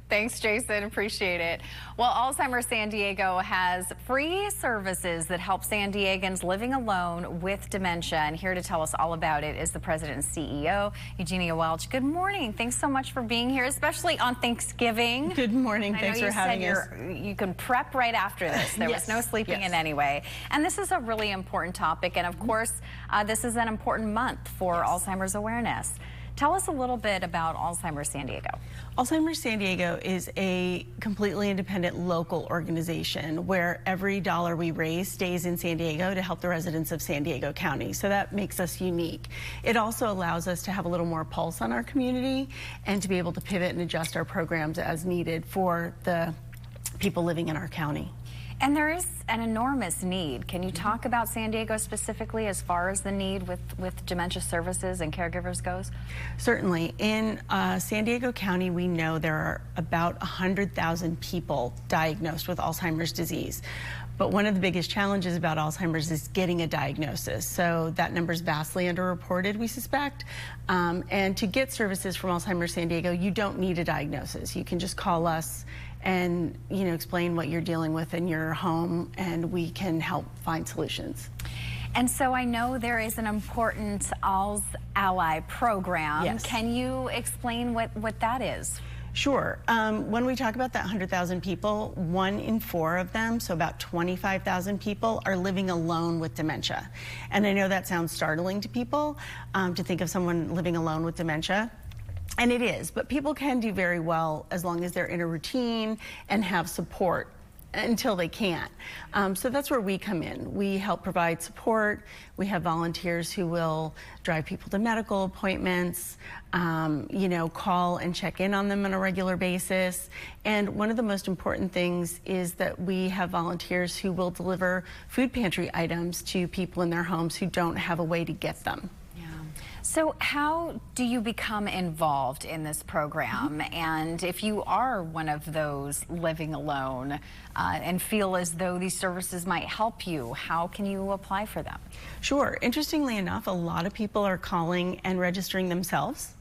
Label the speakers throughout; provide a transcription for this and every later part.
Speaker 1: Thanks, Jason. Appreciate it. Well, Alzheimer San Diego has free services that help San Diegans living alone with dementia. And here to tell us all about it is the president and CEO, Eugenia Welch. Good morning. Thanks so much for being here, especially on Thanksgiving.
Speaker 2: Good morning. Thanks for having us.
Speaker 1: You can prep right after this. There was no sleeping in anyway. And this is a really important topic. And of course, this is an important month for Alzheimer's awareness. Tell us a little bit about Alzheimer's San Diego.
Speaker 2: Alzheimer's San Diego is a completely independent local organization where every dollar we raise stays in San Diego to help the residents of San Diego County. So that makes us unique. It also allows us to have a little more pulse on our community and to be able to pivot and adjust our programs as needed for the people living in our county.
Speaker 1: And there is an enormous need. Can you talk about San Diego specifically as far as the need with dementia services and caregivers goes?
Speaker 2: Certainly. In San Diego County, we know there are about 100,000 people diagnosed with Alzheimer's disease. But one of the biggest challenges about Alzheimer's is getting a diagnosis. So that number is vastly underreported, we suspect. And to get services from Alzheimer's San Diego, you don't need a diagnosis. You can just call us and explain what you're dealing with in your home, and we can help find solutions.
Speaker 1: And so I know there is an important ALZ Ally program.
Speaker 2: Yes.
Speaker 1: Can you explain what that is?
Speaker 2: Sure. When we talk about that 100,000 people, 1 in 4 of them, so about 25,000 people, are living alone with dementia. And I know that sounds startling to people, to think of someone living alone with dementia. And it is, but people can do very well as long as they're in a routine and have support until they can't. So that's where we come in. We help provide support. We have volunteers who will drive people to medical appointments, call and check in on them on a regular basis. And one of the most important things is that we have volunteers who will deliver food pantry items to people in their homes who don't have a way to get them.
Speaker 1: So how do you become involved in this program? And if you are one of those living alone and feel as though these services might help you, how can you apply for them?
Speaker 2: Sure. Interestingly enough, a lot of people are calling and registering themselves,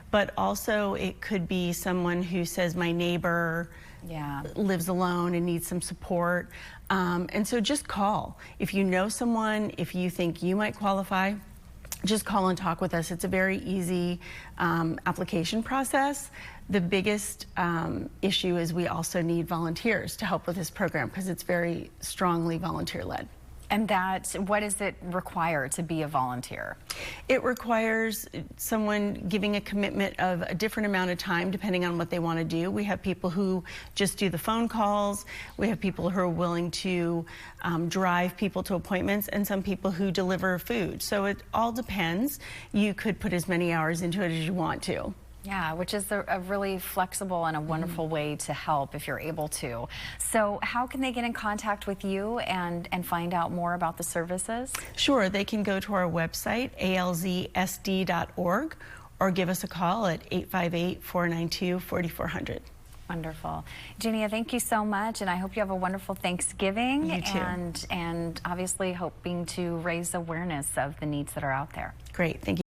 Speaker 2: but also it could be someone who says, my neighbor lives alone and needs some support. And so just call. If you know someone, if you think you might qualify, just call and talk with us. It's a very easy application process. The biggest issue is we also need volunteers to help with this program because it's very strongly volunteer-led.
Speaker 1: And what does it require to be a volunteer?
Speaker 2: It requires someone giving a commitment of a different amount of time depending on what they want to do. We have people who just do the phone calls. We have people who are willing to drive people to appointments, and some people who deliver food. So it all depends. You could put as many hours into it as you want to.
Speaker 1: Yeah, which is a really flexible and a wonderful way to help if you're able to. So how can they get in contact with you and find out more about the services?
Speaker 2: Sure, they can go to our website, alzsd.org, or give us a call at 858-492-4400.
Speaker 1: Wonderful. Eugenia, thank you so much, and I hope you have a wonderful Thanksgiving.
Speaker 2: You too.
Speaker 1: And obviously hoping to raise awareness of the needs that are out there.
Speaker 2: Great, thank you.